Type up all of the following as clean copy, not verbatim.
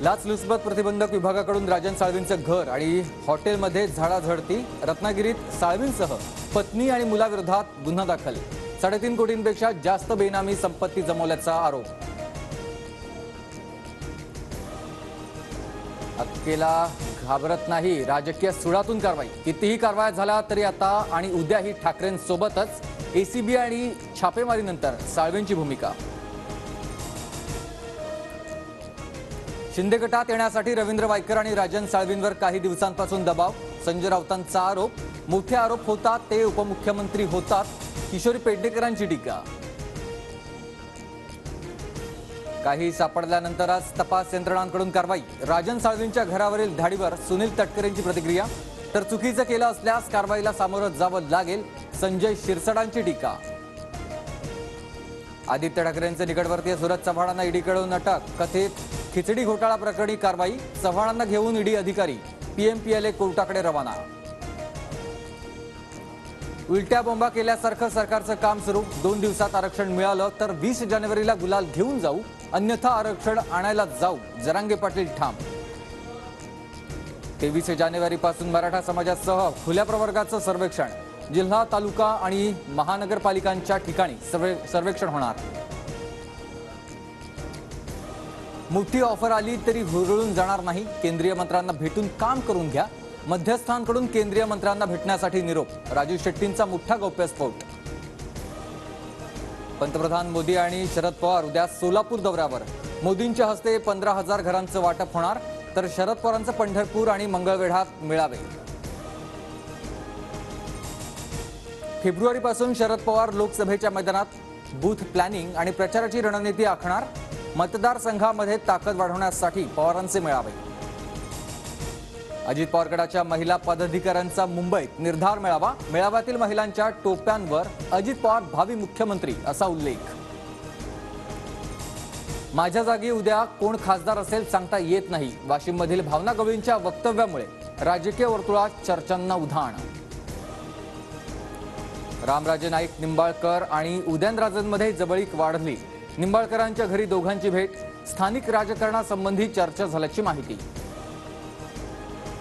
लाचलुचपत प्रतिबंधक विभागाकडून राजन साळवींचं घर आणि हॉटेलमध्ये झाडाझडती। रत्नागिरीत साळवींसह पत्नी आणि मुलाविरोधात गुन्हा दाखल। 3.5 कोटींपेक्षा जास्त बेनामी संपत्ती जमवल्याचा आरोप। अक्केला घाबरत नाही, राजकीय सुडातून कारवाई। कितीही कारवाया झाल्या तरी आता आणि उद्याही ठाकरेंसोबतच। एसीबी आणि छापेमारीनंतर साळवींची भूमिका। शिंदे गटात येण्यासाठी रवींद्र वायकर आणि राजन साळवींवर काही दिवसांपासून दबाव। संजय राऊतांचा आरोप, मोठे आरोप होतात ते उपमुख्यमंत्री होतात। किशोरी पेडणेकरांची टीका। काही सापडल्यानंतर आज तपास यंत्रणांकडून कारवाई। राजन साळवींच्या घरावरील धाडीवर सुनील तटकरेंची प्रतिक्रिया। तर चुकीचं केलं असल्यास कारवाईला सामोरं जावं लागेल, संजय शिरसाटांची टीका। आदित्य ठाकरेंचे निकटवर्तीय सुरज चव्हाणांना ईडीकडून अटक। कथित खिचडी घोटाळा प्रकरणी कारवाई। चव्हाणांना घेऊन ईडी अधिकारी पीएमपीएलए कोर्टाकडे रवाना। उलट्या बोंबा केल्यासारखं सरकारचं काम सुरू। 2 दिवसात आरक्षण मिळालं तर 20 जानेवारीला गुलाल घेऊन जाऊ, अन्यथा आरक्षण आणायला जाऊ, जरांगे पाटील ठाम। 23 जानेवारीपासून मराठा समाजासह खुल्या प्रवर्गाचं सर्वेक्षण। जिल्हा, तालुका आणि महानगरपालिकांच्या ठिकाणी सर्वेक्षण होणार। मोठी ऑफर आली तरी हुरळून जाणार नाही, केंद्रीय मंत्र्यांना भेटून काम करून घ्या। मध्यस्थांकडून केंद्रीय मंत्र्यांना भेटण्यासाठी निरोप। राजू शेट्टींचा मोठा गौप्यस्फोट। पंतप्रधान मोदी आणि शरद पवार उद्या सोलापूर दौऱ्यावर। मोदींच्या हस्ते 15,000 घरांचं वाटप होणार, तर शरद पवारांचं पंढरपूर आणि मंगळवेढ्यात मेळावे। फेब्रुवारीपासून शरद पवार लोकसभेच्या मैदानात। बूथ प्लॅनिंग आणि प्रचाराची रणनीती आखणार। मतदारसंघामध्ये ताकद वाढवण्यासाठी पवारांचे मेळावे। अजित पवार गटाच्या महिला पदाधिकाऱ्यांचा मुंबईत निर्धार मेळावा। मेळाव्यातील महिलांच्या टोप्यांवर अजित पवार भावी मुख्यमंत्री असा उल्लेख। माझ्या जागी उद्या कोण खासदार असेल सांगता येत नाही, वाशिममधील भावना गवळींच्या वक्तव्यामुळे राजकीय वर्तुळात चर्चांना उधाण। रामराजे नाईक निंबाळकर आणि उदयनराजेंमध्ये जवळीक वाढली। निंबाळकरांच्या घरी दोघांची भेट। स्थानिक राजकारणासंबंधी चर्चा झाल्याची माहिती।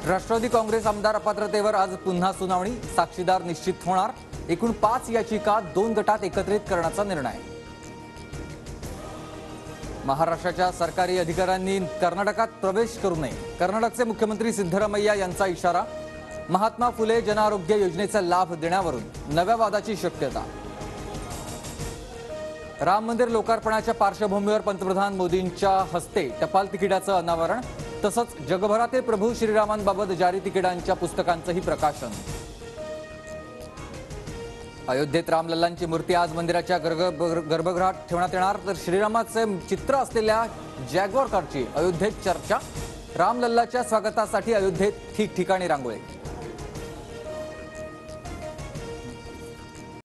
राष्ट्रवादी काँग्रेस आमदार अपात्रतेवर आज पुन्हा सुनावणी। साक्षीदार निश्चित होणार। एकूण 5 याचिका 2 गटात एकत्रित करण्याचा निर्णय। महाराष्ट्राच्या सरकारी अधिकाऱ्यांनी कर्नाटकात प्रवेश करू नये, कर्नाटकचे मुख्यमंत्री सिद्धरामय्या यांचा इशारा। महात्मा फुले जनआरोग्य योजनेचा लाभ देण्यावरून नव्या वादाची शक्यता। राम मंदिर लोकार्पणाच्या पार्श्वभूमीवर पंतप्रधान मोदींच्या हस्ते टपाल तिकिटाचं अनावरण, तसंच जगभरातील प्रभू श्रीरामांबाबत जारी तिकिटांच्या पुस्तकांचंही प्रकाशन। अयोध्येत रामलल्लांची मूर्ती आज मंदिराच्या गर्भगृहात ठेवण्यात येणार, तर श्रीरामाचे चित्र असलेल्या जॅग्वार कारची अयोध्येत चर्चा। रामलल्लाच्या स्वागतासाठी अयोध्येत ठिकठिकाणी रांगोळी।